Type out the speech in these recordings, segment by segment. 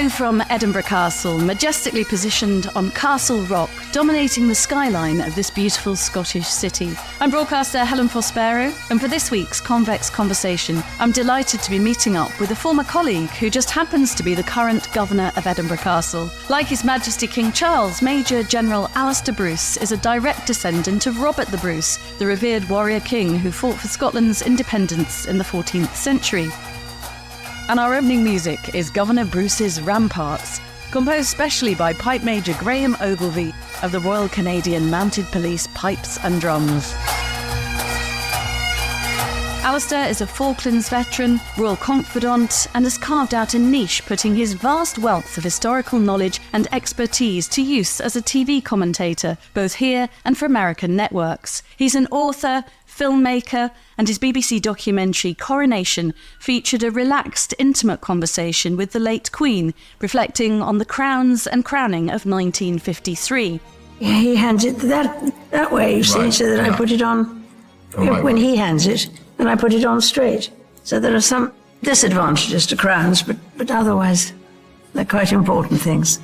Hello from Edinburgh Castle, majestically positioned on Castle Rock, dominating the skyline of this beautiful Scottish city. I'm broadcaster Helen Fospero, and for this week's Convex Conversation, I'm delighted to be meeting up with a former colleague who just happens to be the current Governor of Edinburgh Castle. Like His Majesty King Charles, Major General Alastair Bruce is a direct descendant of Robert the Bruce, the revered warrior king who fought for Scotland's independence in the 14th century. And our opening music is Governor Bruce's Ramparts, composed specially by Pipe Major Graham Ogilvie of the Royal Canadian Mounted Police Pipes and Drums. Alastair is a Falklands veteran, royal confidant, and has carved out a niche, putting his vast wealth of historical knowledge and expertise to use as a TV commentator, both here and for American networks. He's an author, filmmaker, and his BBC documentary Coronation featured a relaxed, intimate conversation with the late Queen, reflecting on the crowns and crowning of 1953. He hands it that way, you see, so that I put it on, when he hands it, and I put it on straight. So there are some disadvantages to crowns, but otherwise they're quite important things.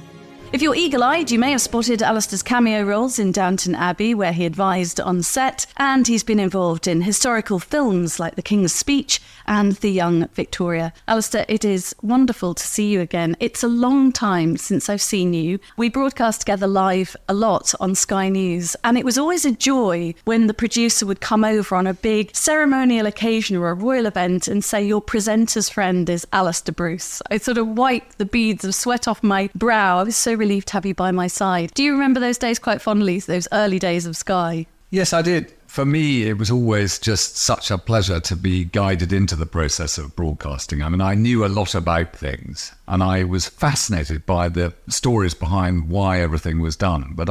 If you're eagle-eyed, you may have spotted Alastair's cameo roles in Downton Abbey, where he advised on set, and he's been involved in historical films like The King's Speech and The Young Victoria. Alastair, it is wonderful to see you again. It's a long time since I've seen you. We broadcast together live a lot on Sky News, and it was always a joy when the producer would come over on a big ceremonial occasion or a royal event and say, your presenter's friend is Alastair Bruce. I sort of wiped the beads of sweat off my brow. I was so relieved to have you by my side. Do you remember those days quite fondly, those early days of Sky? Yes, I did. For me, it was always just such a pleasure to be guided into the process of broadcasting. I mean, I knew a lot about things, and I was fascinated by the stories behind why everything was done. But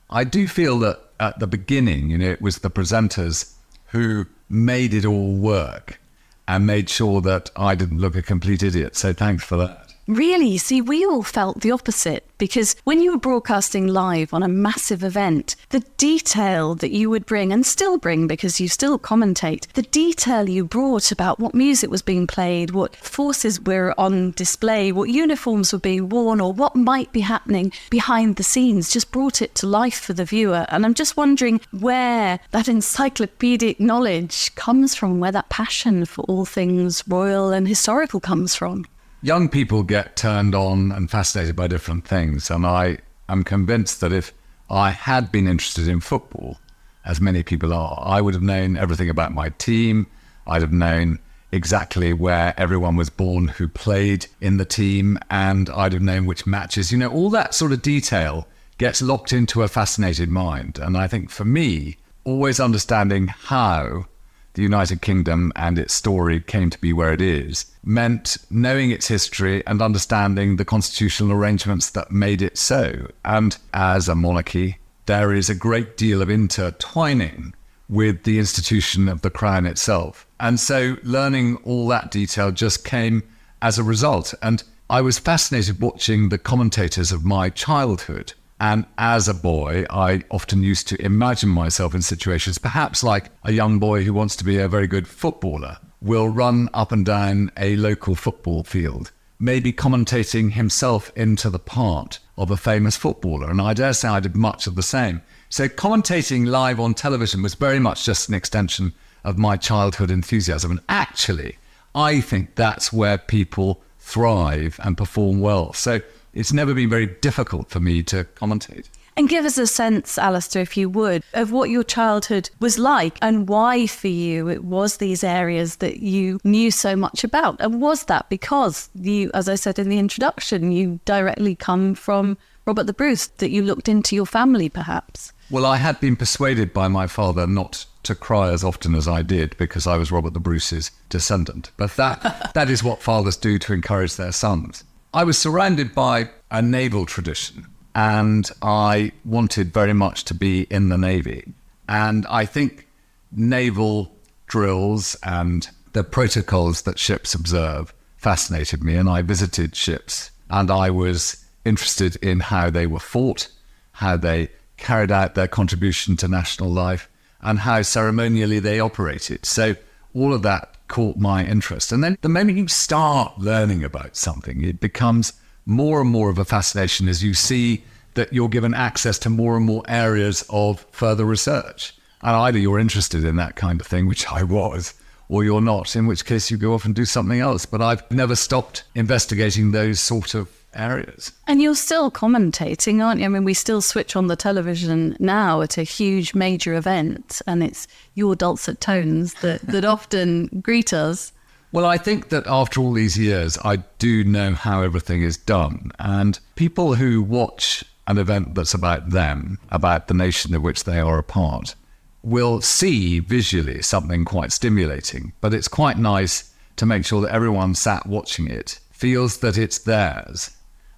I do feel that at the beginning, it was the presenters who made it all work and made sure that I didn't look a complete idiot. So thanks for that. Really? See, we all felt the opposite, because when you were broadcasting live on a massive event, the detail that you would bring, and still bring because you still commentate, the detail you brought about what music was being played, what forces were on display, what uniforms were being worn, or what might be happening behind the scenes, just brought it to life for the viewer. And I'm just wondering where that encyclopedic knowledge comes from, where that passion for all things royal and historical comes from. Young people get turned on and fascinated by different things, and I am convinced that if I had been interested in football, as many people are, I would have known everything about my team. I'd have known exactly where everyone was born who played in the team, and I'd have known which matches. All that sort of detail gets locked into a fascinated mind. And I think for me, always understanding how the United Kingdom and its story came to be where it is meant knowing its history and understanding the constitutional arrangements that made it so. And as a monarchy, there is a great deal of intertwining with the institution of the crown itself. And so learning all that detail just came as a result. And I was fascinated watching the commentators of my childhood. And as a boy, I often used to imagine myself in situations, perhaps like a young boy who wants to be a very good footballer, will run up and down a local football field, maybe commentating himself into the part of a famous footballer. And I dare say I did much of the same. So commentating live on television was very much just an extension of my childhood enthusiasm. And actually, I think that's where people thrive and perform well. So it's never been very difficult for me to commentate. And give us a sense, Alastair, if you would, of what your childhood was like and why for you it was these areas that you knew so much about. And was that because you, as I said in the introduction, you directly come from Robert the Bruce, that you looked into your family perhaps? Well, I had been persuaded by my father not to cry as often as I did because I was Robert the Bruce's descendant. But that is what fathers do to encourage their sons. I was surrounded by a naval tradition, and I wanted very much to be in the Navy. And I think naval drills and the protocols that ships observe fascinated me, and I visited ships, and I was interested in how they were fought, how they carried out their contribution to national life, and how ceremonially they operated. So all of that caught my interest. And then the moment you start learning about something, it becomes more and more of a fascination as you see that you're given access to more and more areas of further research. And either you're interested in that kind of thing, which I was, or you're not, in which case you go off and do something else. But I've never stopped investigating those sort of areas. And you're still commentating, aren't you? I mean, we still switch on the television now at a huge major event, and it's your dulcet tones that often greet us. Well, I think that after all these years, I do know how everything is done. And people who watch an event that's about them, about the nation of which they are a part, will see visually something quite stimulating. But it's quite nice to make sure that everyone sat watching it feels that it's theirs.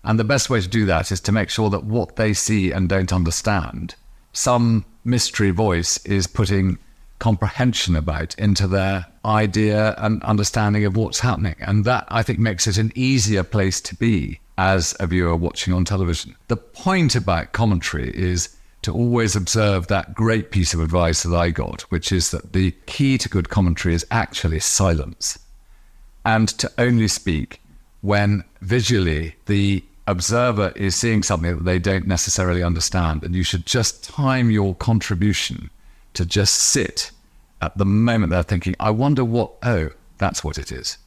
And the best way to do that is to make sure that what they see and don't understand, some mystery voice is putting comprehension about into their idea and understanding of what's happening. And that, I think, makes it an easier place to be as a viewer watching on television. The point about commentary is to always observe that great piece of advice that I got, which is that the key to good commentary is actually silence, and to only speak when visually the observer is seeing something that they don't necessarily understand. And you should just time your contribution to just sit at the moment they're thinking, I wonder what, oh, that's what it is.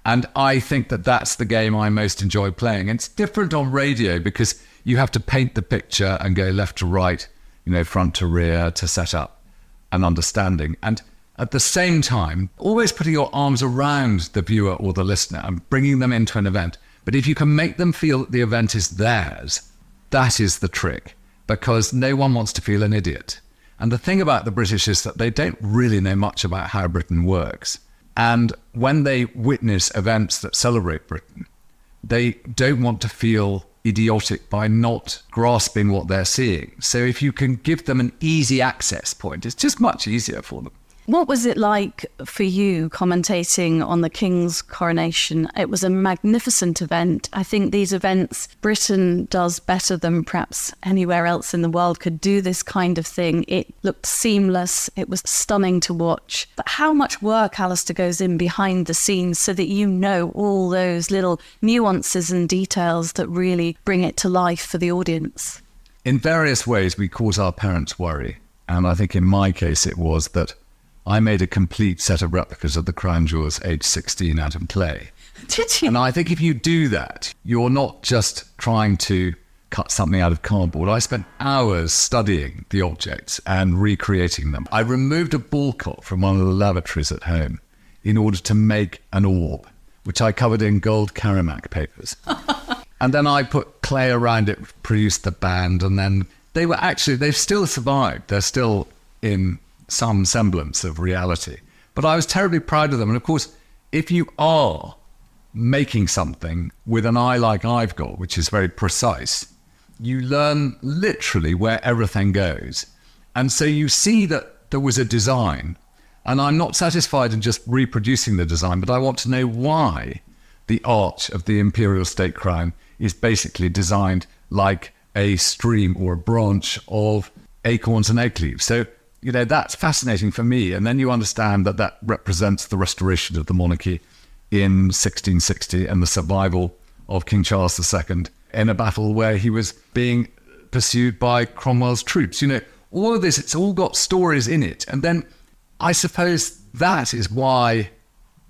And I think that that's the game I most enjoy playing. And it's different on radio because you have to paint the picture and go left to right, front to rear to set up an understanding. And at the same time, always putting your arms around the viewer or the listener and bringing them into an event. But if you can make them feel that the event is theirs, that is the trick, because no one wants to feel an idiot. And the thing about the British is that they don't really know much about how Britain works. And when they witness events that celebrate Britain, they don't want to feel idiotic by not grasping what they're seeing. So if you can give them an easy access point, it's just much easier for them. What was it like for you commentating on the King's coronation? It was a magnificent event. I think these events Britain does better than perhaps anywhere else in the world could do this kind of thing. It looked seamless. It was stunning to watch. But how much work, Alastair, goes in behind the scenes so that you know all those little nuances and details that really bring it to life for the audience? In various ways, we cause our parents worry. And I think in my case, it was that I made a complete set of replicas of the crown jewels aged 16 out of clay. Did you? And I think if you do that, you're not just trying to cut something out of cardboard. I spent hours studying the objects and recreating them. I removed a ballcock from one of the lavatories at home in order to make an orb, which I covered in gold Karamak papers. And then I put clay around it, produced the band, and then they've still survived. They're still in some semblance of reality. But I was terribly proud of them. And of course, if you are making something with an eye like I've got, which is very precise, you learn literally where everything goes. And so you see that there was a design. And I'm not satisfied in just reproducing the design, but I want to know why the arch of the imperial state crown is basically designed like a stream or a branch of acorns and oak leaves. So that's fascinating for me. And then you understand that that represents the restoration of the monarchy in 1660 and the survival of King Charles II in a battle where he was being pursued by Cromwell's troops. All of this, it's all got stories in it. And then I suppose that is why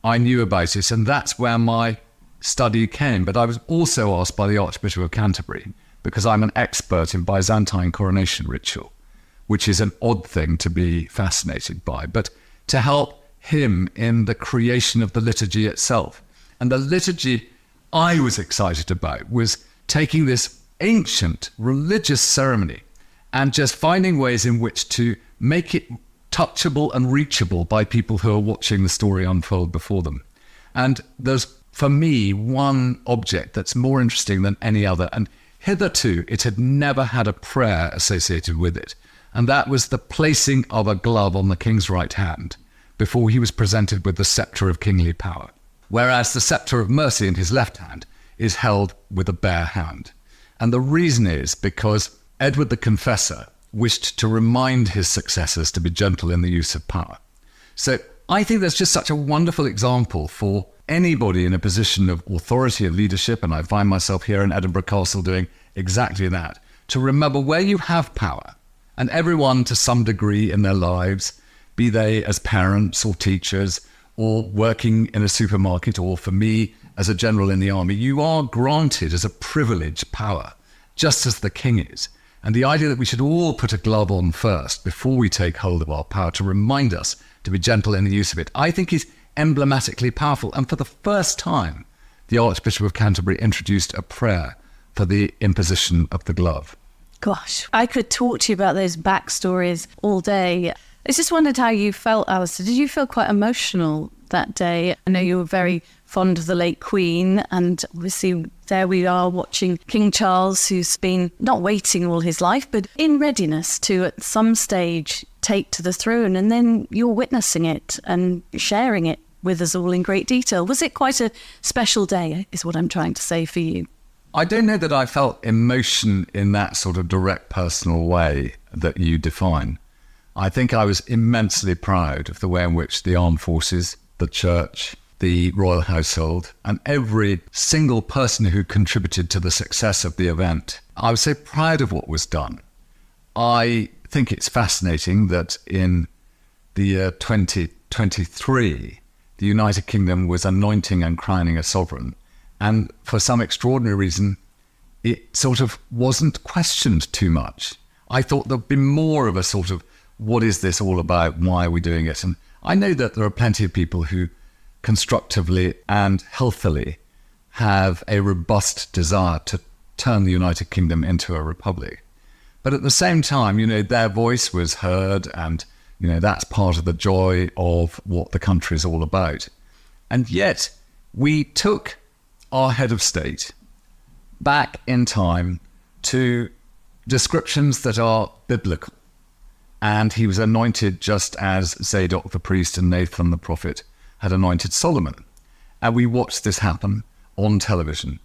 I knew about it. And that's where my study came. But I was also asked by the Archbishop of Canterbury, because I'm an expert in Byzantine coronation ritual, which is an odd thing to be fascinated by, but to help him in the creation of the liturgy itself. And the liturgy I was excited about was taking this ancient religious ceremony and just finding ways in which to make it touchable and reachable by people who are watching the story unfold before them. And there's, for me, one object that's more interesting than any other, and hitherto it had never had a prayer associated with it. And that was the placing of a glove on the king's right hand before he was presented with the sceptre of kingly power, whereas the sceptre of mercy in his left hand is held with a bare hand. And the reason is because Edward the Confessor wished to remind his successors to be gentle in the use of power. So I think that's just such a wonderful example for anybody in a position of authority and leadership, and I find myself here in Edinburgh Castle doing exactly that, to remember where you have power, and everyone to some degree in their lives, be they as parents or teachers or working in a supermarket, or for me as a general in the army, you are granted as a privilege power, just as the king is. And the idea that we should all put a glove on first before we take hold of our power to remind us to be gentle in the use of it, I think is emblematically powerful. And for the first time, the Archbishop of Canterbury introduced a prayer for the imposition of the glove. Gosh, I could talk to you about those backstories all day. I just wondered how you felt, Alastair. Did you feel quite emotional that day? I know you were very fond of the late Queen, and obviously there we are watching King Charles, who's been not waiting all his life, but in readiness to at some stage take to the throne, and then you're witnessing it and sharing it with us all in great detail. Was it quite a special day, is what I'm trying to say for you? I don't know that I felt emotion in that sort of direct personal way that you define. I think I was immensely proud of the way in which the armed forces, the church, the royal household, and every single person who contributed to the success of the event, I was so proud of what was done. I think it's fascinating that in the year 2023, the United Kingdom was anointing and crowning a sovereign. And for some extraordinary reason, it sort of wasn't questioned too much. I thought there'd be more of a sort of, what is this all about? Why are we doing it? And I know that there are plenty of people who constructively and healthily have a robust desire to turn the United Kingdom into a republic. But at the same time, their voice was heard, and, that's part of the joy of what the country is all about. And yet we took our head of state back in time to descriptions that are biblical. And he was anointed just as Zadok the priest and Nathan the prophet had anointed Solomon. And we watched this happen on television.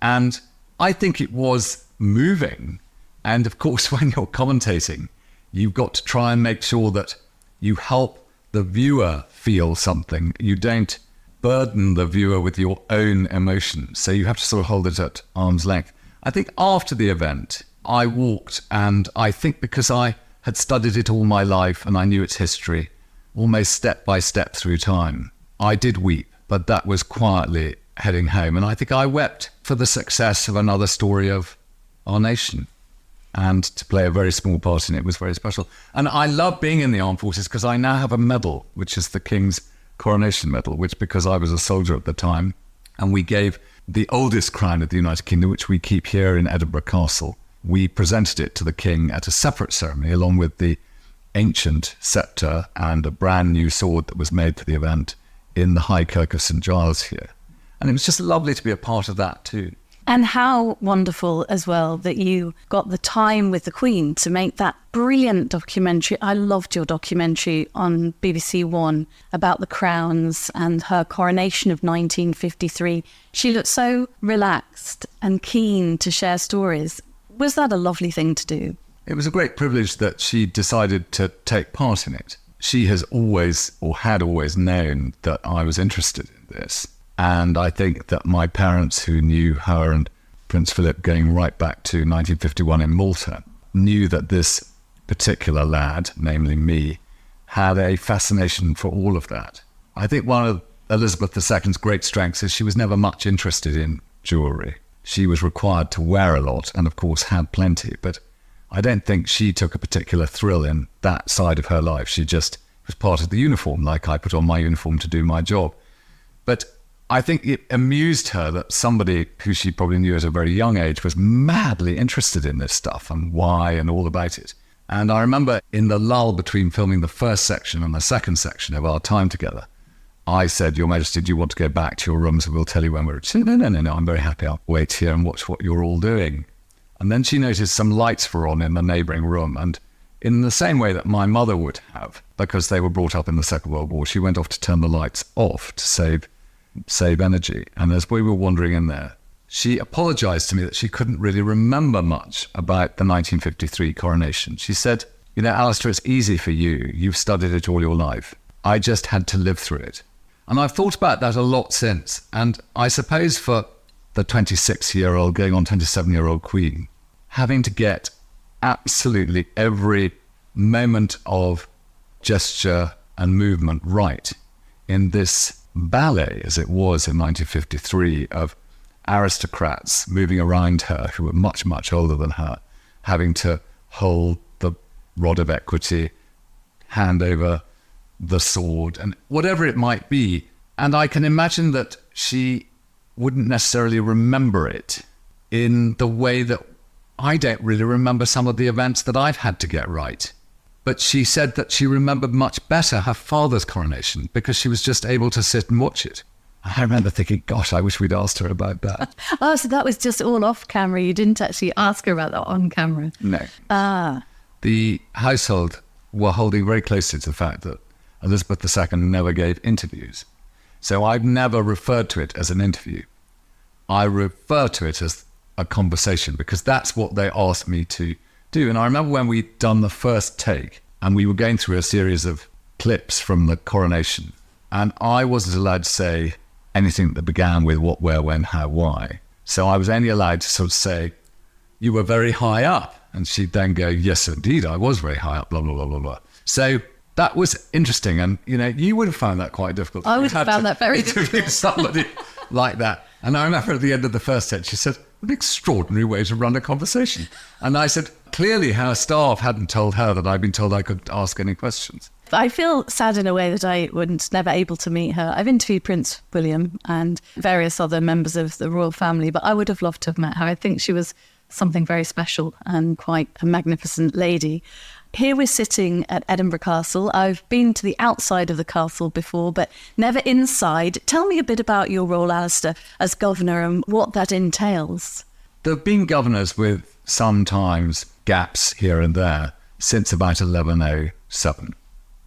And I think it was moving. And of course, when you're commentating, you've got to try and make sure that you help the viewer feel something. You don't burden the viewer with your own emotions. So you have to sort of hold it at arm's length. I think after the event, I walked, and I think because I had studied it all my life and I knew its history, almost step by step through time, I did weep, but that was quietly heading home. And I think I wept for the success of another story of our nation. And to play a very small part in it was very special. And I love being in the armed forces because I now have a medal, which is the King's Coronation Medal, which, because I was a soldier at the time, and we gave the oldest crown of the United Kingdom, which we keep here in Edinburgh Castle, we presented it to the King at a separate ceremony, along with the ancient sceptre and a brand new sword that was made for the event in the High Kirk of St. Giles here. And it was just lovely to be a part of that too. And how wonderful as well that you got the time with the Queen to make that brilliant documentary. I loved your documentary on BBC One about the crowns and her coronation of 1953. She looked so relaxed and keen to share stories. Was that a lovely thing to do? It was a great privilege that she decided to take part in it. She has always, or had always, known that I was interested in this. And I think that my parents, who knew her and Prince Philip going right back to 1951 in Malta, knew that this particular lad, namely me, had a fascination for all of that. I think one of Elizabeth II's great strengths is she was never much interested in jewellery. She was required to wear a lot and, of course, had plenty. But I don't think she took a particular thrill in that side of her life. She just was part of the uniform, like I put on my uniform to do my job. But I think it amused her that somebody who she probably knew at a very young age was madly interested in this stuff and why and all about it. And I remember in the lull between filming the first section and the second section of our time together, I said, "Your Majesty, do you want to go back to your rooms and we'll tell you when we're..." She said, No, I'm very happy. I'll wait here and watch what you're all doing. And then she noticed some lights were on in the neighbouring room. And in the same way that my mother would have, because they were brought up in the Second World War, she went off to turn the lights off to save energy. And as we were wandering in there, she apologised to me that she couldn't really remember much about the 1953 coronation. She said, "Alastair, it's easy for you. You've studied it all your life. I just had to live through it. And I've thought about that a lot since. And I suppose for the 26-year-old, going on 27-year-old Queen, having to get absolutely every moment of gesture and movement right in this ballet, as it was in 1953, of aristocrats moving around her who were much, much older than her, having to hold the rod of equity, hand over the sword, and whatever it might be. And I can imagine that she wouldn't necessarily remember it in the way that I don't really remember some of the events that I've had to get right. But she said that she remembered much better her father's coronation because she was just able to sit and watch it. I remember thinking, gosh, I wish we'd asked her about that. Oh, so that was just all off camera. You didn't actually ask her about that on camera. No. Ah. The household were holding very closely to the fact that Elizabeth II never gave interviews. So I've never referred to it as an interview. I refer to it as a conversation because that's what they asked me to do. And I remember when we'd done the first take and we were going through a series of clips from the coronation, and I wasn't allowed to say anything that began with what, where, when, how, why. So I was only allowed to sort of say, you were very high up. And she'd then go, yes, indeed, I was very high up, blah, blah, blah, blah, blah. So that was interesting. And, you know, you would have found that quite difficult. I would have found that very difficult. Somebody like that. And I remember at the end of the first set, she said, what an extraordinary way to run a conversation. And I said, clearly her staff hadn't told her that I'd been told I could ask any questions. I feel sad in a way that I was never able to meet her. I've interviewed Prince William and various other members of the royal family, but I would have loved to have met her. I think she was something very special and quite a magnificent lady. Here we're sitting at Edinburgh Castle. I've been to the outside of the castle before, but never inside. Tell me a bit about your role, Alastair, as governor and what that entails. There have been governors with sometimes gaps here and there since about 1107.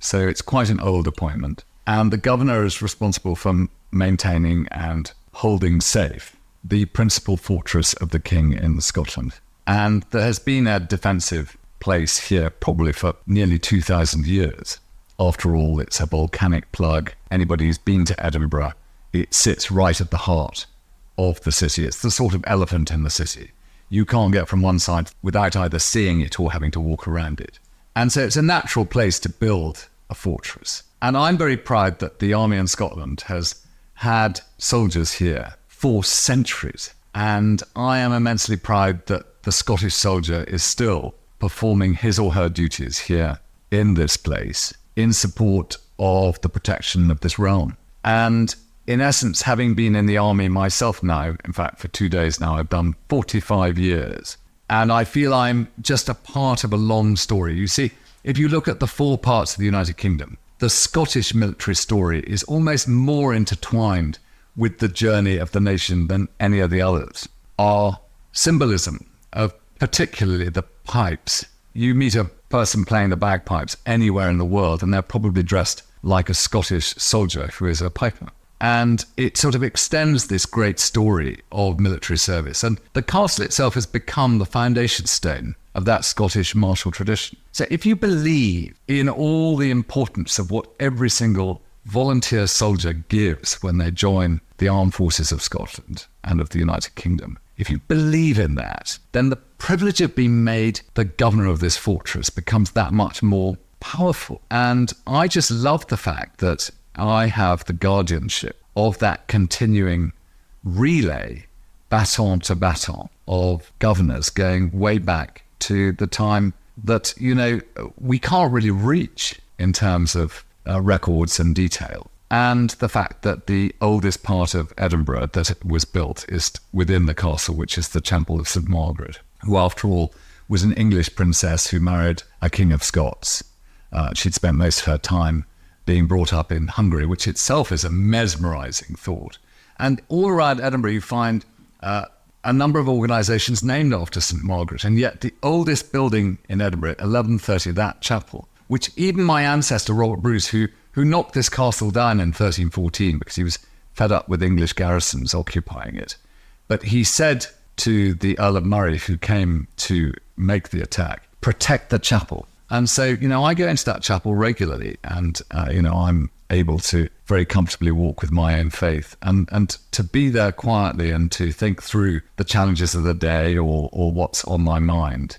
So it's quite an old appointment. And the governor is responsible for maintaining and holding safe the principal fortress of the king in Scotland. And there has been a defensive place here probably for nearly 2,000 years. After all, it's a volcanic plug. Anybody who's been to Edinburgh, it sits right at the heart of the city. It's the sort of elephant in the city. You can't get from one side without either seeing it or having to walk around it. And so it's a natural place to build a fortress. And I'm very proud that the army in Scotland has had soldiers here for centuries. And I am immensely proud that the Scottish soldier is still performing his or her duties here in this place in support of the protection of this realm. And in essence, having been in the army myself now, in fact, for 2 days now, I've done 45 years. And I feel I'm just a part of a long story. You see, if you look at the 4 parts of the United Kingdom, the Scottish military story is almost more intertwined with the journey of the nation than any of the others. Our symbolism of particularly the pipes. You meet a person playing the bagpipes anywhere in the world and they're probably dressed like a Scottish soldier who is a piper. And it sort of extends this great story of military service. And the castle itself has become the foundation stone of that Scottish martial tradition. So if you believe in all the importance of what every single volunteer soldier gives when they join the armed forces of Scotland and of the United Kingdom, if you believe in that, then the privilege of being made the governor of this fortress becomes that much more powerful. And I just love the fact that I have the guardianship of that continuing relay, baton to baton, of governors going way back to the time that, you know, we can't really reach in terms of records and detail. And the fact that the oldest part of Edinburgh that was built is within the castle, which is the Temple of St. Margaret, who, after all, was an English princess who married a king of Scots. She'd spent most of her time being brought up in Hungary, which itself is a mesmerizing thought. And all around Edinburgh, you find a number of organizations named after St. Margaret. And yet the oldest building in Edinburgh, 1130, that chapel, which even my ancestor, Robert Bruce, who knocked this castle down in 1314 because he was fed up with English garrisons occupying it. But he said to the Earl of Murray, who came to make the attack, protect the chapel. And so, you know, I go into that chapel regularly and, you know, I'm able to very comfortably walk with my own faith, and to be there quietly and to think through the challenges of the day or what's on my mind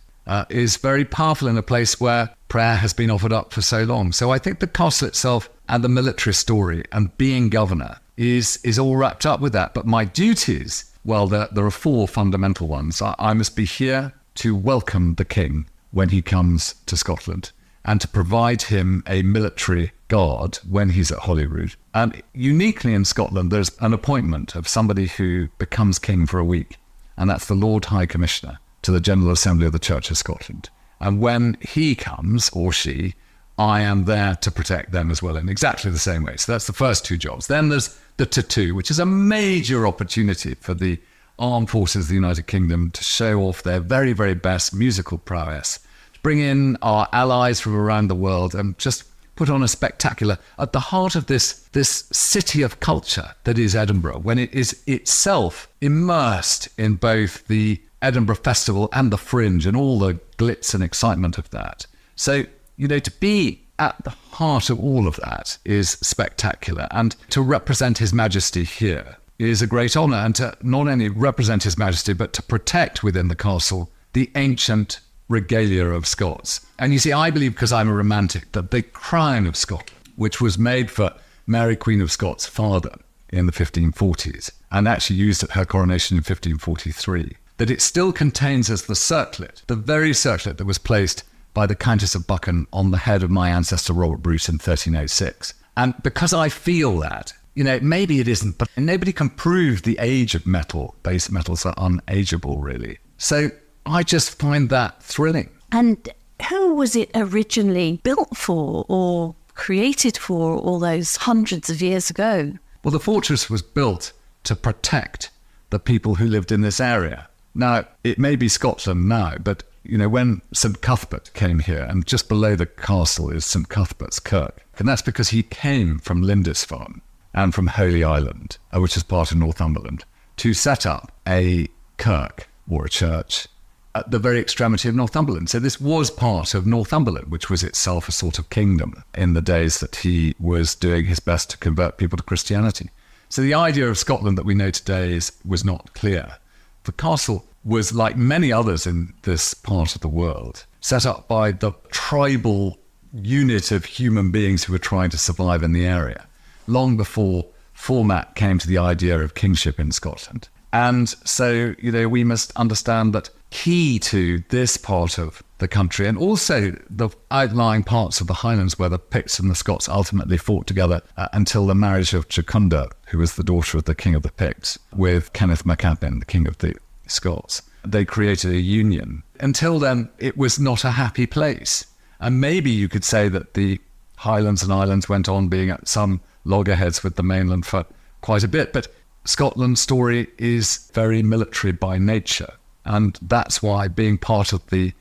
is very powerful in a place where prayer has been offered up for so long. So I think the castle itself and the military story and being governor is all wrapped up with that. But my duties, well, there are four fundamental ones. I must be here to welcome the king when he comes to Scotland, and to provide him a military guard when he's at Holyrood. And uniquely in Scotland, there's an appointment of somebody who becomes king for a week, and that's the Lord High Commissioner to the General Assembly of the Church of Scotland. And when he comes, or she, I am there to protect them as well in exactly the same way. So that's the first two jobs. Then there's the tattoo, which is a major opportunity for the armed forces of the United Kingdom to show off their very, very best musical prowess, bring in our allies from around the world and just put on a spectacular, at the heart of this city of culture that is Edinburgh, when it is itself immersed in both the Edinburgh Festival and the Fringe and all the glitz and excitement of that. So, to be at the heart of all of that is spectacular. And to represent His Majesty here is a great honour, and to not only represent His Majesty, but to protect within the castle the ancient regalia of Scots. And you see, I believe, because I'm a romantic, that the crown of Scotland, which was made for Mary, Queen of Scots' father in the 1540s, and actually used at her coronation in 1543, that it still contains as the circlet, the very circlet that was placed by the Countess of Buchan on the head of my ancestor Robert Bruce in 1306. And because I feel that, maybe it isn't, but nobody can prove the age of metal. Base metals are unageable, really. So I just find that thrilling. And who was it originally built for or created for all those hundreds of years ago? Well, the fortress was built to protect the people who lived in this area. Now, it may be Scotland now, but, when St Cuthbert came here, and just below the castle is St Cuthbert's Kirk, and that's because he came from Lindisfarne and from Holy Island, which is part of Northumberland, to set up a kirk or a church at the very extremity of Northumberland. So this was part of Northumberland, which was itself a sort of kingdom in the days that he was doing his best to convert people to Christianity. So the idea of Scotland that we know today was not clear. The castle was, like many others in this part of the world, set up by the tribal unit of human beings who were trying to survive in the area, long before format came to the idea of kingship in Scotland. And so, we must understand that key to this part of the country, and also the outlying parts of the Highlands where the Picts and the Scots ultimately fought together until the marriage of Jocunda, who was the daughter of the King of the Picts, with Kenneth MacAdmin, the King of the Scots. They created a union. Until then, it was not a happy place. And maybe you could say that the Highlands and Islands went on being at some loggerheads with the mainland for quite a bit. But Scotland's story is very military by nature. And that's why being part of the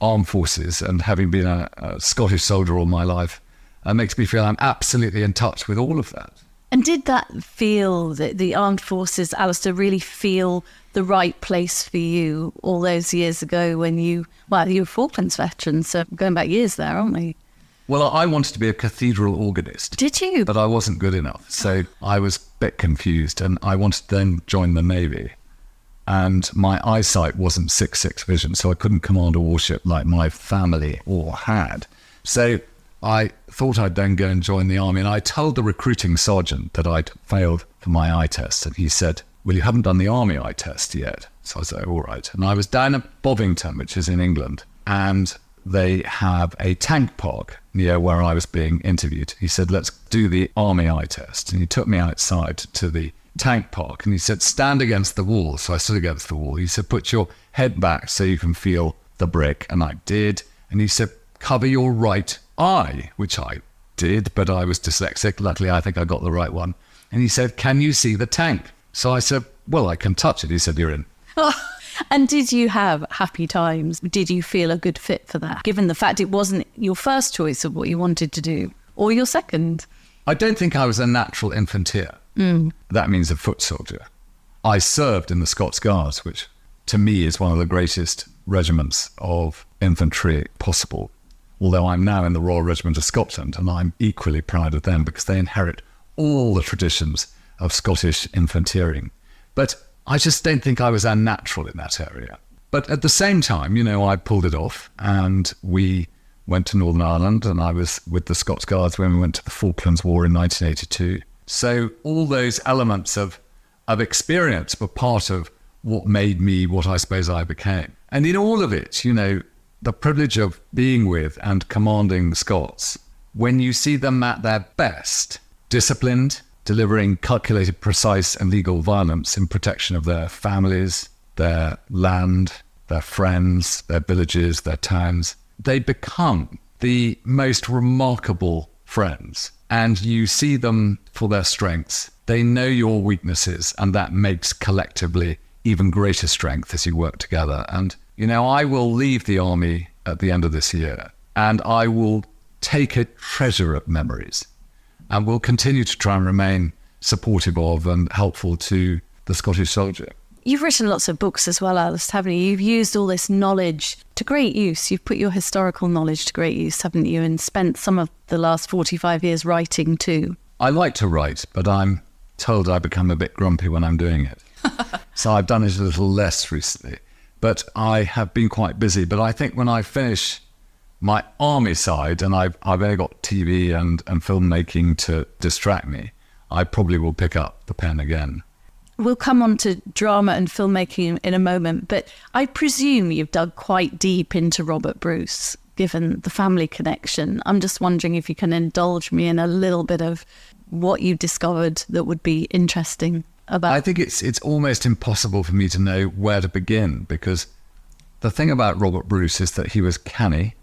armed forces and having been a Scottish soldier all my life makes me feel I'm absolutely in touch with all of that. And did that feel, that the armed forces, Alastair, really feel the right place for you all those years ago when you were Falklands veterans, so going back years there, aren't we? Well, I wanted to be a cathedral organist. Did you? But I wasn't good enough, so I was a bit confused, and I wanted to then join the Navy. And my eyesight wasn't 6.6 vision, so I couldn't command a warship like my family all had. So I thought I'd then go and join the army, and I told the recruiting sergeant that I'd failed for my eye test, and he said, well, you haven't done the army eye test yet. So I said, all right. And I was down at Bovington, which is in England, and they have a tank park near where I was being interviewed. He said, let's do the army eye test. And he took me outside to the tank park, and he said, stand against the wall. So I stood against the wall. He said, put your head back so you can feel the brick. And I did. And he said, cover your right eye, which I did, but I was dyslexic. Luckily, I think I got the right one. And he said, can you see the tank? So I said, well, I can touch it. He said, you're in. And did you have happy times? Did you feel a good fit for that, given the fact it wasn't your first choice of what you wanted to do, or your second? I don't think I was a natural infanteer. That means a foot soldier. I served in the Scots Guards, which to me is one of the greatest regiments of infantry possible. although I'm now in the Royal Regiment of Scotland, and I'm equally proud of them because they inherit all the traditions of Scottish infanteering. But I just don't think I was unnatural in that area. But at the same time, I pulled it off, and we went to Northern Ireland, and I was with the Scots Guards when we went to the Falklands War in 1982. So all those elements of experience were part of what made me what I suppose I became. And in all of it, the privilege of being with and commanding the Scots, when you see them at their best, disciplined, delivering calculated, precise and legal violence in protection of their families, their land, their friends, their villages, their towns, they become the most remarkable friends. And you see them for their strengths. They know your weaknesses, and that makes collectively even greater strength as you work together. And, I will leave the army at the end of this year, and I will take a treasure of memories, and will continue to try and remain supportive of and helpful to the Scottish soldier. You've written lots of books as well, Alastair, haven't you? You've used all this knowledge to great use. You've put your historical knowledge to great use, haven't you? And spent some of the last 45 years writing too. I like to write, but I'm told I become a bit grumpy when I'm doing it. So I've done it a little less recently. But I have been quite busy. But I think when I finish my army side, and I've only got TV and filmmaking to distract me, I probably will pick up the pen again. We'll come on to drama and filmmaking in a moment, but I presume you've dug quite deep into Robert Bruce, given the family connection. I'm just wondering if you can indulge me in a little bit of what you discovered that would be interesting about... I think it's almost impossible for me to know where to begin, because the thing about Robert Bruce is that he was canny.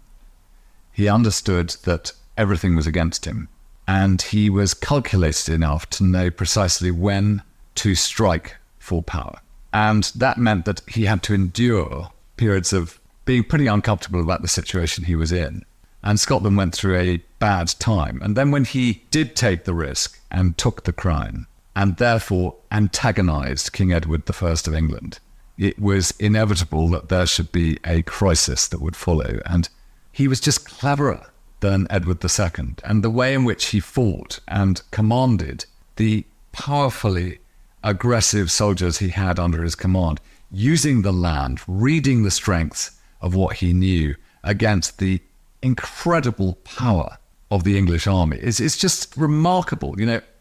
He understood that everything was against him, and he was calculated enough to know precisely when to strike for power. And that meant that he had to endure periods of being pretty uncomfortable about the situation he was in. And Scotland went through a bad time. And then when he did take the risk and took the crown, and therefore antagonized King Edward I of England, it was inevitable that there should be a crisis that would follow. And he was just cleverer than Edward II. And the way in which he fought and commanded the powerfully aggressive soldiers he had under his command, using the land, reading the strengths of what he knew against the incredible power of the English army. It's just remarkable.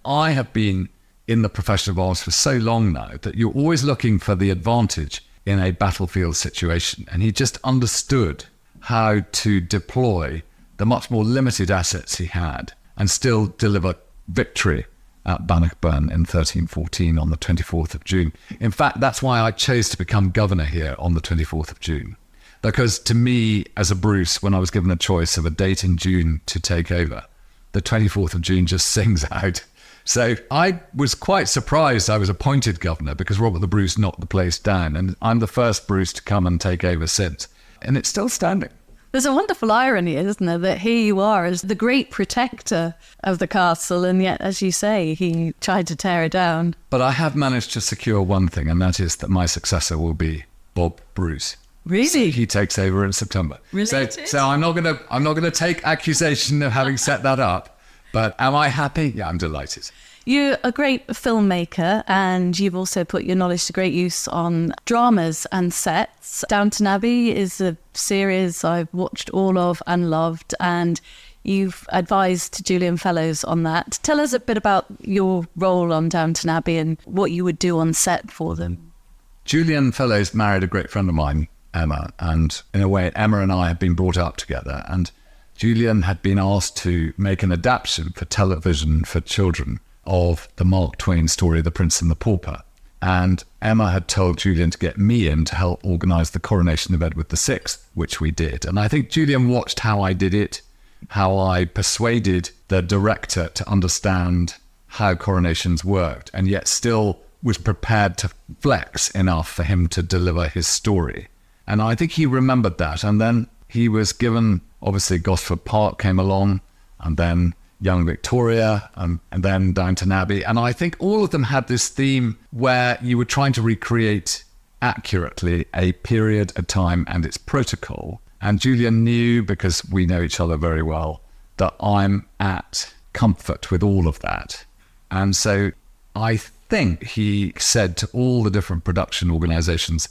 I have been in the profession of arms for so long now that you're always looking for the advantage in a battlefield situation. And he just understood how to deploy the much more limited assets he had and still deliver victory at Bannockburn in 1314 on the 24th of June. In fact, that's why I chose to become governor here on the 24th of June. Because to me, as a Bruce, when I was given a choice of a date in June to take over, the 24th of June just sings out. So I was quite surprised I was appointed governor, because Robert the Bruce knocked the place down, and I'm the first Bruce to come and take over since. And it's still standing. There's a wonderful irony, isn't there, that here you are as the great protector of the castle, and yet, as you say, he tried to tear it down. But I have managed to secure one thing, and that is that my successor will be Bob Bruce. Really? So he takes over in September. Related? So I'm not gonna take accusation of having set that up. But am I happy? Yeah, I'm delighted. You're a great filmmaker, and you've also put your knowledge to great use on dramas and sets. Downton Abbey is a series I've watched all of and loved, and you've advised Julian Fellows on that. Tell us a bit about your role on Downton Abbey and what you would do on set for them. Julian Fellows married a great friend of mine, Emma, and in a way, Emma and I have been brought up together, and Julian had been asked to make an adaptation for television for children of the Mark Twain story, The Prince and the Pauper. And Emma had told Julian to get me in to help organise the coronation of Edward VI, which we did. And I think Julian watched how I did it, how I persuaded the director to understand how coronations worked, and yet still was prepared to flex enough for him to deliver his story. And I think he remembered that. And then he was given, obviously, Gosford Park came along, and then Young Victoria, and then Downton Abbey. And I think all of them had this theme where you were trying to recreate accurately a period, a time, and its protocol, And Julia knew, because we know each other very well, that I'm at comfort with all of that. And so I think he said to all the different production organisations,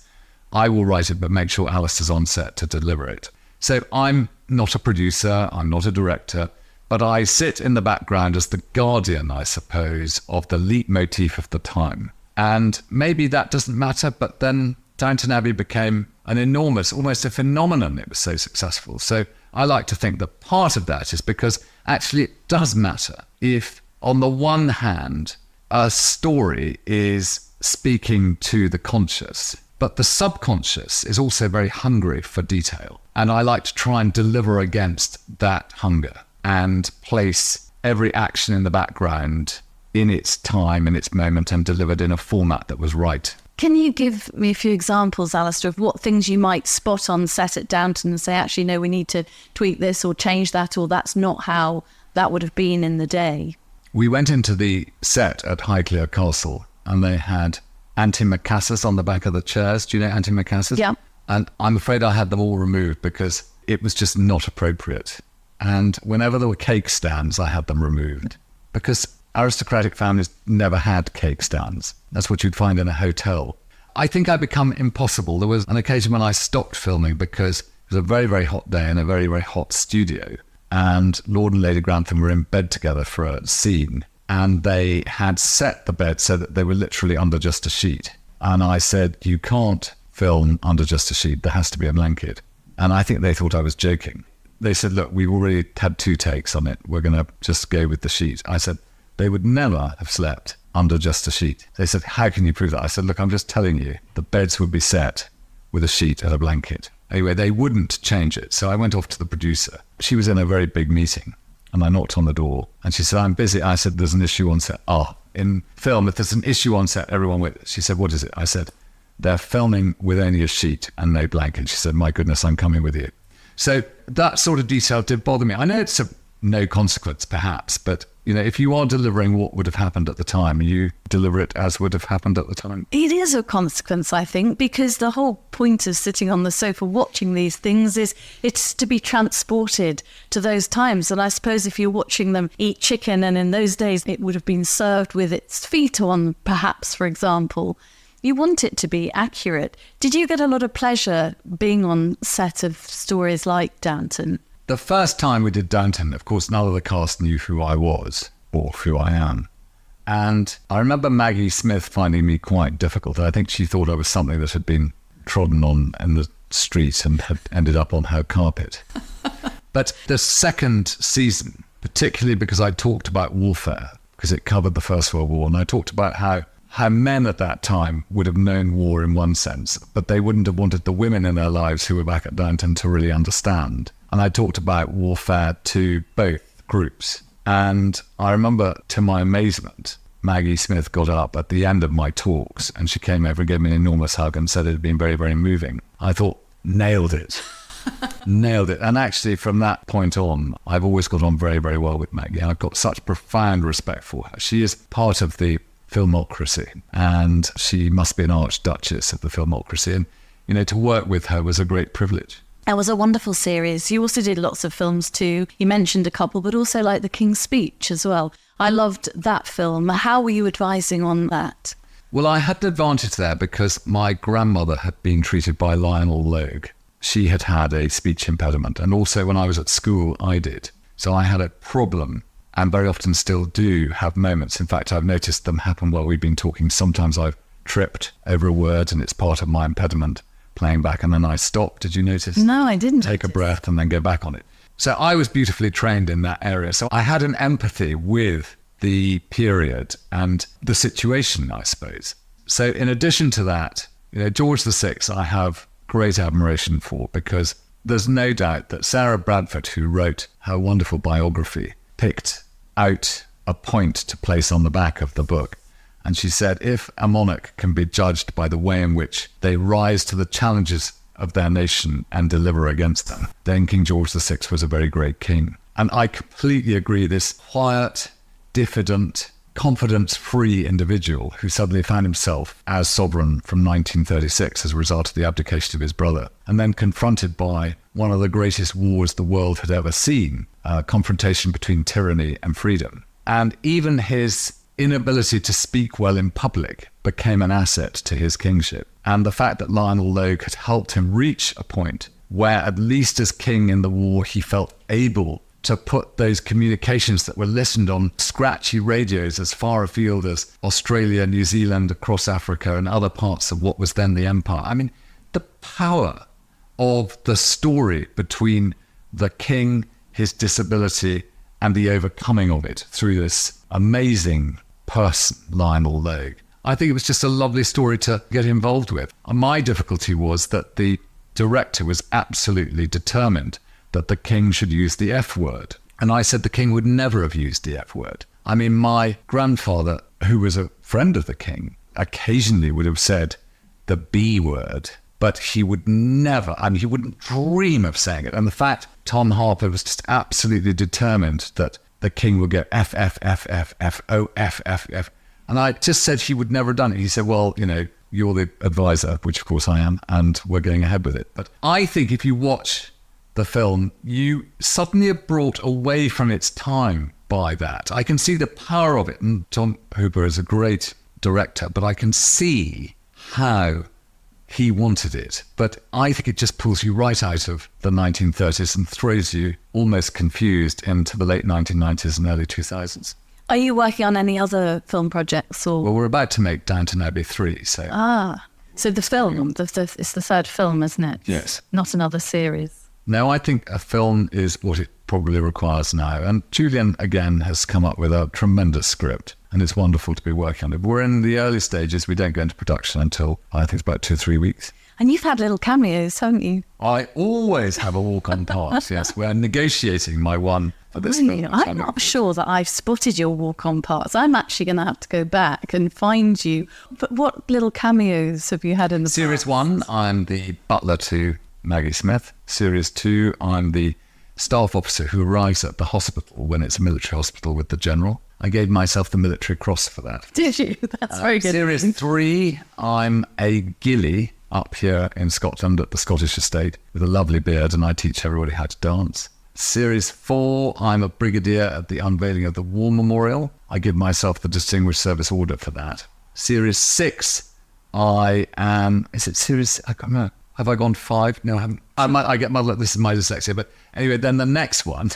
I will write it, but make sure Alastair's on set to deliver it. So I'm not a producer, I'm not a director, but I sit in the background as the guardian, I suppose, of the leitmotif of the time. And maybe that doesn't matter, but then Downton Abbey became an enormous, almost a phenomenon. It was so successful. So I like to think that part of that is because actually it does matter if, on the one hand, a story is speaking to the conscious, but the subconscious is also very hungry for detail. And I like to try and deliver against that hunger and place every action in the background in its time, in its moment, and delivered in a format that was right. Can you give me a few examples, Alastair, of what things you might spot on set at Downton and say, actually, no, we need to tweak this or change that, or that's not how that would have been in the day? We went into the set at Highclere Castle and they had antimacassars on the back of the chairs. Do you know antimacassars? Yeah. And I'm afraid I had them all removed because it was just not appropriate. And whenever there were cake stands, I had them removed because aristocratic families never had cake stands. That's what you'd find in a hotel. I think I become impossible. There was an occasion when I stopped filming because it was a very, very hot day in a very, very hot studio. And Lord and Lady Grantham were in bed together for a scene. And they had set the bed so that they were literally under just a sheet. And I said, you can't film under just a sheet. There has to be a blanket. And I think they thought I was joking. They said, look, we've already had 2 takes on it. We're going to just go with the sheet. I said, they would never have slept under just a sheet. They said, how can you prove that? I said, look, I'm just telling you, the beds would be set with a sheet and a blanket. Anyway, they wouldn't change it. So I went off to the producer. She was in a very big meeting and I knocked on the door and she said, I'm busy. I said, there's an issue on set. In film, if there's an issue on set, everyone with it. She said, what is it? I said, they're filming with only a sheet and no blanket. She said, my goodness, I'm coming with you. So that sort of detail did bother me. I know it's of no consequence, perhaps, but you know, if you are delivering what would have happened at the time, you deliver it as would have happened at the time. It is a consequence, I think, because the whole point of sitting on the sofa watching these things is it's to be transported to those times. And I suppose if you're watching them eat chicken, and in those days it would have been served with its feet on, perhaps, for example, you want it to be accurate. Did you get a lot of pleasure being on set of stories like Downton? The first time we did Downton, of course, none of the cast knew who I was or who I am. And I remember Maggie Smith finding me quite difficult. I think she thought I was something that had been trodden on in the street and had ended up on her carpet. But the second season, particularly because I talked about warfare, because it covered the First World War, and I talked about how men at that time would have known war in one sense, but they wouldn't have wanted the women in their lives who were back at Downton to really understand. And I talked about warfare to both groups. And I remember, to my amazement, Maggie Smith got up at the end of my talks and she came over and gave me an enormous hug and said it had been very, very moving. I thought, nailed it. Nailed it. And actually, from that point on, I've always got on very, very well with Maggie. I've got such profound respect for her. She is part of the filmocracy, and she must be an archduchess of the filmocracy. And, you know, to work with her was a great privilege. It was a wonderful series. You also did lots of films too. You mentioned a couple, but also like The King's Speech as well. I loved that film. How were you advising on that? Well, I had an advantage there because my grandmother had been treated by Lionel Logue. She had had a speech impediment, and also when I was at school, I did. So I had a problem, and very often still do have moments. In fact, I've noticed them happen while we've been talking. Sometimes I've tripped over a word and it's part of my impediment, playing back, and then I stop. Did you notice? No, I didn't. Take a breath and then go back on it. So I was beautifully trained in that area. So I had an empathy with the period and the situation, I suppose. So in addition to that, you know, George VI, I have great admiration for, because there's no doubt that Sarah Bradford, who wrote her wonderful biography, picked out a point to place on the back of the book. And she said, if a monarch can be judged by the way in which they rise to the challenges of their nation and deliver against them, then King George VI was a very great king. And I completely agree, this quiet, diffident, confidence-free individual who suddenly found himself as sovereign from 1936 as a result of the abdication of his brother, and then confronted by one of the greatest wars the world had ever seen, a confrontation between tyranny and freedom. And even his inability to speak well in public became an asset to his kingship. And the fact that Lionel Logue had helped him reach a point where, at least as king in the war, he felt able to put those communications that were listened on scratchy radios as far afield as Australia, New Zealand, across Africa and other parts of what was then the empire. I mean, the power of the story between the king, his disability, and the overcoming of it through this amazing person, Lionel Logue. I think it was just a lovely story to get involved with. My difficulty was that the director was absolutely determined that the king should use the F word. And I said the king would never have used the F word. I mean, my grandfather, who was a friend of the king, occasionally would have said the B word, but he would never, I mean, he wouldn't dream of saying it. And the fact Tom Harper was just absolutely determined that the king would go F, F, F, F, F, O, F, F, F. And I just said he would never have done it. He said, well, you know, you're the advisor, which of course I am, and we're going ahead with it. But I think if you watch the film, you suddenly are brought away from its time by that. I can see the power of it, and Tom Hooper is a great director, but I can see how he wanted it. But I think it just pulls you right out of the 1930s and throws you almost confused into the late 1990s and early 2000s. Are you working on any other film projects? Or? Well, we're about to make Downton Abbey 3, so... So the film, it's the third film, isn't it? Yes. Not another series. No, I think a film is what it probably requires now. And Julian, again, has come up with a tremendous script, and it's wonderful to be working on it. We're in the early stages. We don't go into production until, I think, it's about 2 or 3 weeks. And you've had little cameos, haven't you? I always have a walk-on part, yes. We're negotiating my one for this film. I'm not sure that I've spotted your walk-on parts. I'm actually going to have to go back and find you. But what little cameos have you had in the Series past? 1, I'm the butler to Maggie Smith. Series 2, I'm the staff officer who arrives at the hospital when it's a military hospital with the general. I gave myself the military cross for that. Did you? That's very good. Series 3, I'm a ghillie up here in Scotland at the Scottish estate with a lovely beard, and I teach everybody how to dance. Series 4, I'm a brigadier at the unveiling of the War Memorial. I give myself the Distinguished Service Order for that. Series 6, I am... Is it series... I can't remember. Have I gone 5? No, I haven't. I get muddled. This is my dyslexia. But anyway, then the next one,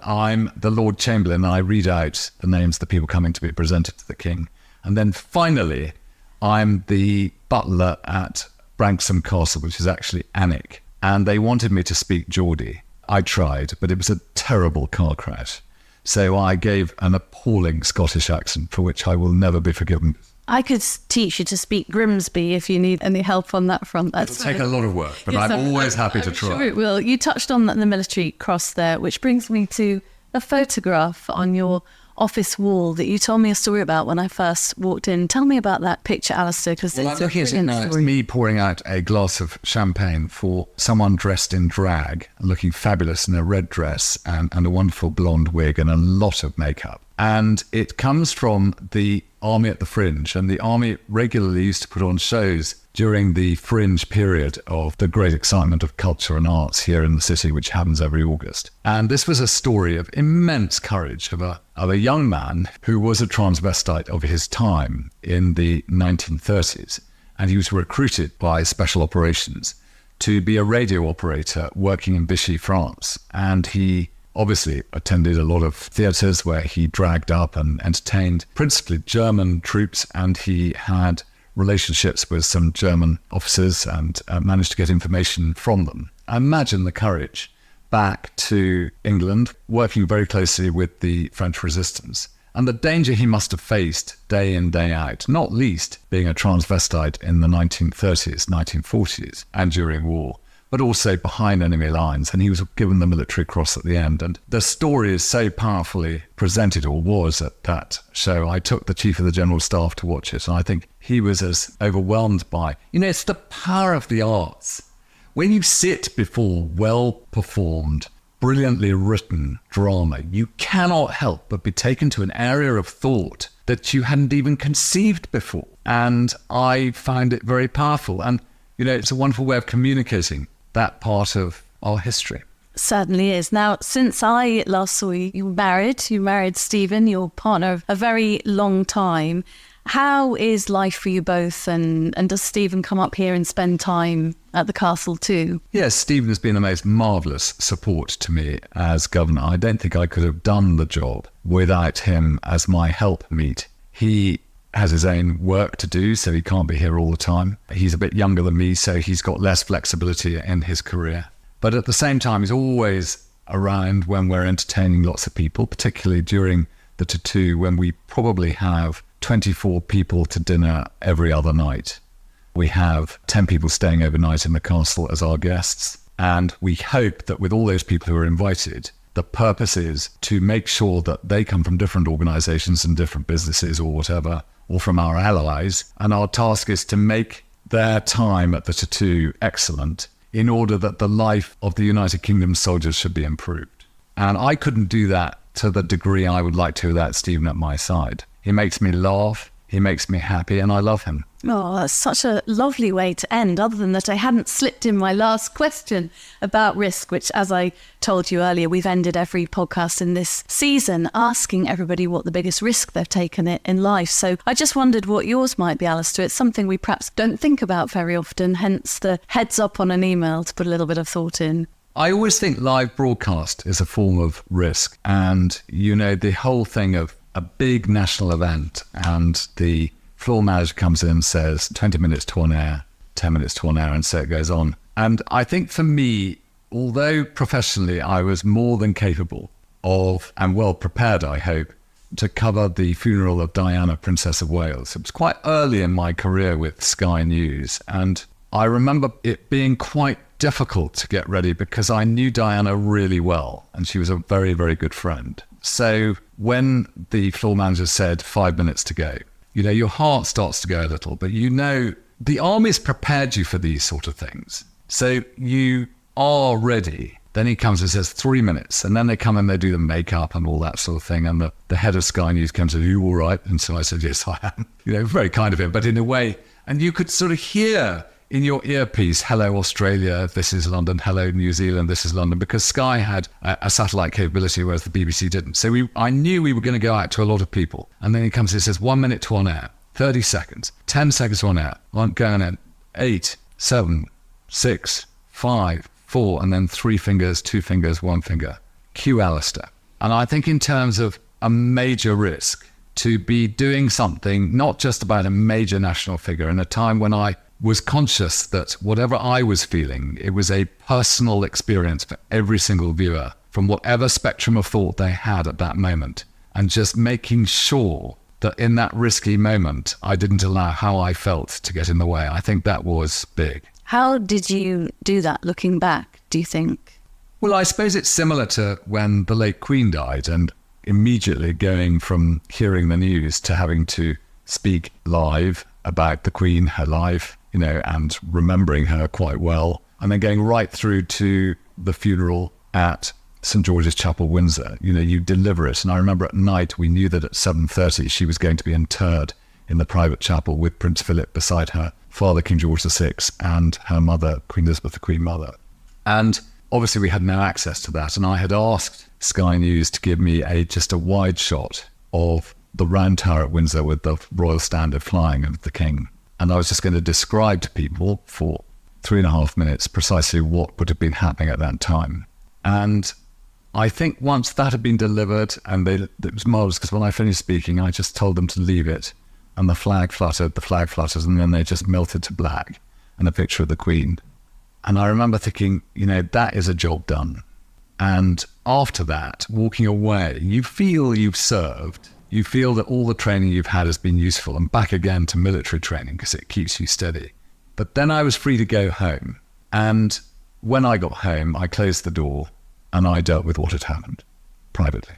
I'm the Lord Chamberlain. And I read out the names of the people coming to be presented to the king. And then finally, I'm the butler at Branksome Castle, which is actually Alnwick. And they wanted me to speak Geordie. I tried, but it was a terrible car crash. So I gave an appalling Scottish accent for which I will never be forgiven. I could teach you to speak Grimsby if you need any help on that front. It'll take a lot of work, but yes, I'm always happy to try. Sure it will. You touched on the military cross there, which brings me to a photograph on your office wall that you told me a story about when I first walked in. Tell me about that picture, Alastair, because it's a brilliant story. It's me pouring out a glass of champagne for someone dressed in drag, looking fabulous in a red dress and a wonderful blonde wig and a lot of makeup. And it comes from the Army at the Fringe, and the Army regularly used to put on shows during the Fringe period of the great excitement of culture and arts here in the city, which happens every August. And this was a story of immense courage of a young man who was a transvestite of his time in the 1930s. And he was recruited by Special Operations to be a radio operator working in Vichy, France. And he obviously attended a lot of theatres where he dragged up and entertained principally German troops, and he had relationships with some German officers and managed to get information from them. Imagine the courage back to England, working very closely with the French resistance, and the danger he must have faced day in, day out, not least being a transvestite in the 1930s, 1940s, and during war, but also behind enemy lines. And he was given the military cross at the end. And the story is so powerfully presented, or was at that show. I took the Chief of the General Staff to watch it, and I think he was as overwhelmed by, it's the power of the arts. When you sit before well-performed, brilliantly written drama, you cannot help but be taken to an area of thought that you hadn't even conceived before. And I found it very powerful. And, it's a wonderful way of communicating that part of our history. Certainly is. Now, since I last saw you, you married Stephen, your partner, of a very long time. How is life for you both? And does Stephen come up here and spend time at the castle too? Yes, Stephen has been the most marvellous support to me as governor. I don't think I could have done the job without him as my helpmeet. He has his own work to do, so he can't be here all the time. He's a bit younger than me, so he's got less flexibility in his career. But at the same time, he's always around when we're entertaining lots of people, particularly during the tattoo, when we probably have 24 people to dinner every other night. We have 10 people staying overnight in the castle as our guests. And we hope that with all those people who are invited, the purpose is to make sure that they come from different organizations and different businesses or whatever, or from our allies. And our task is to make their time at the tattoo excellent, in order that the life of the United Kingdom soldiers should be improved. And I couldn't do that to the degree I would like to without Stephen at my side. He makes me laugh, he makes me happy, and I love him. Oh, that's such a lovely way to end, other than that I hadn't slipped in my last question about risk, which, as I told you earlier, we've ended every podcast in this season asking everybody what the biggest risk they've taken in life. So I just wondered what yours might be, Alastair. It's something we perhaps don't think about very often, hence the heads up on an email to put a little bit of thought in. I always think live broadcast is a form of risk. And, you know, the whole thing of a big national event and the floor manager comes in and says 20 minutes to on air, 10 minutes to on air, and so it goes on. And I think for me, although professionally I was more than capable of, and well prepared, I hope, to cover the funeral of Diana, Princess of Wales. It was quite early in my career with Sky News, and I remember it being quite difficult to get ready because I knew Diana really well, and she was a very, very good friend. So when the floor manager said 5 minutes to go, you know, your heart starts to go a little, but you know, the army's prepared you for these sort of things. So you are ready. Then he comes and says 3 minutes, and then they come and they do the makeup and all that sort of thing. And the head of Sky News comes and, are you all right? And so I said, yes, I am. You know, very kind of him, but in a way, and you could sort of hear in your earpiece, hello Australia, this is London, hello New Zealand, this is London, because Sky had a satellite capability, whereas the BBC didn't. So I knew we were going to go out to a lot of people. And then he comes and says 1 minute to on air, 30 seconds, 10 seconds to on air, going in, 8, 7, 6, 5, 4, and then 3 fingers, 2 fingers, 1 finger. Cue Alastair. And I think in terms of a major risk, to be doing something not just about a major national figure in a time when I was conscious that whatever I was feeling, it was a personal experience for every single viewer from whatever spectrum of thought they had at that moment. And just making sure that in that risky moment, I didn't allow how I felt to get in the way. I think that was big. How did you do that looking back, do you think? Well, I suppose it's similar to when the late Queen died and immediately going from hearing the news to having to speak live about the Queen, her life, you know, and remembering her quite well, and then going right through to the funeral at St. George's Chapel, Windsor. You know, you deliver it. And I remember at night, we knew that at 7:30 she was going to be interred in the private chapel with Prince Philip beside her father, King George VI, and her mother, Queen Elizabeth, the Queen Mother. And obviously we had no access to that. And I had asked Sky News to give me just a wide shot of the Round Tower at Windsor with the royal standard flying of the King. And I was just going to describe to people for 3.5 minutes precisely what would have been happening at that time. And I think once that had been delivered, and it was marvelous because when I finished speaking, I just told them to leave it. And the flag fluttered, and then they just melted to black, and a picture of the Queen. And I remember thinking, you know, that is a job done. And after that, walking away, you feel you've served. You feel that all the training you've had has been useful, and back again to military training because it keeps you steady. But then I was free to go home. And when I got home, I closed the door and I dealt with what had happened privately.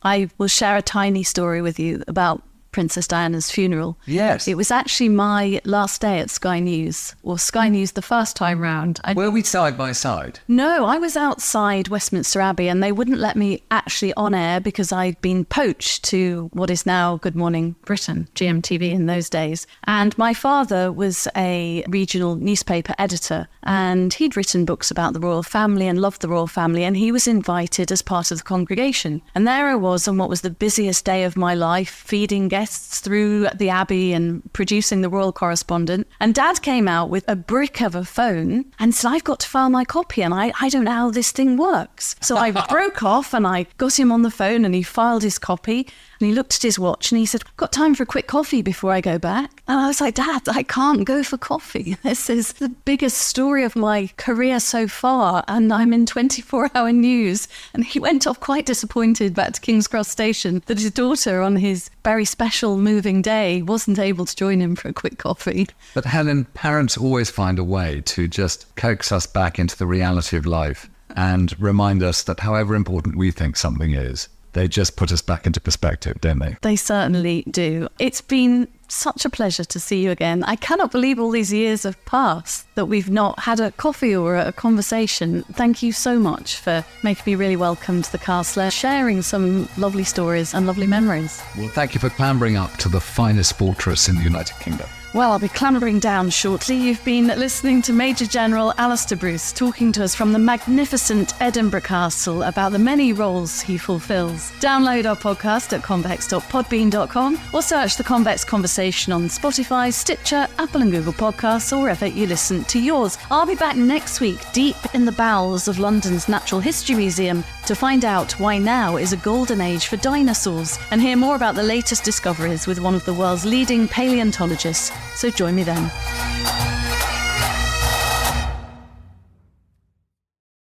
I will share a tiny story with you about Princess Diana's funeral. Yes. It was actually my last day at Sky News, or Sky News the first time round. Were we side by side? No, I was outside Westminster Abbey and they wouldn't let me actually on air because I'd been poached to what is now Good Morning Britain, GMTV in those days. And my father was a regional newspaper editor and he'd written books about the royal family and loved the royal family, and he was invited as part of the congregation. And there I was on what was the busiest day of my life, feeding guests through the Abbey and producing the royal correspondent. And Dad came out with a brick of a phone and said, I've got to file my copy and I don't know how this thing works. So I broke off and I got him on the phone and he filed his copy and he looked at his watch and he said, got time for a quick coffee before I go back? And I was like, Dad, I can't go for coffee. This is the biggest story of my career so far and I'm in 24-hour news. And he went off quite disappointed back to King's Cross Station that his daughter on his very special moving day wasn't able to join him for a quick coffee. But Helen, parents always find a way to just coax us back into the reality of life and remind us that however important we think something is, they just put us back into perspective, don't they? They certainly do. It's been such a pleasure to see you again. I cannot believe all these years have passed that we've not had a coffee or a conversation. Thank you so much for making me really welcome to the castle, sharing some lovely stories and lovely memories. Well, thank you for clambering up to the finest fortress in the United Kingdom. Well, I'll be clambering down shortly. You've been listening to Major General Alastair Bruce talking to us from the magnificent Edinburgh Castle about the many roles he fulfills. Download our podcast at convex.podbean.com or search The Convex Conversation on Spotify, Stitcher, Apple and Google Podcasts, or wherever you listen to yours. I'll be back next week, deep in the bowels of London's Natural History Museum, to find out why now is a golden age for dinosaurs and hear more about the latest discoveries with one of the world's leading paleontologists. So join me then.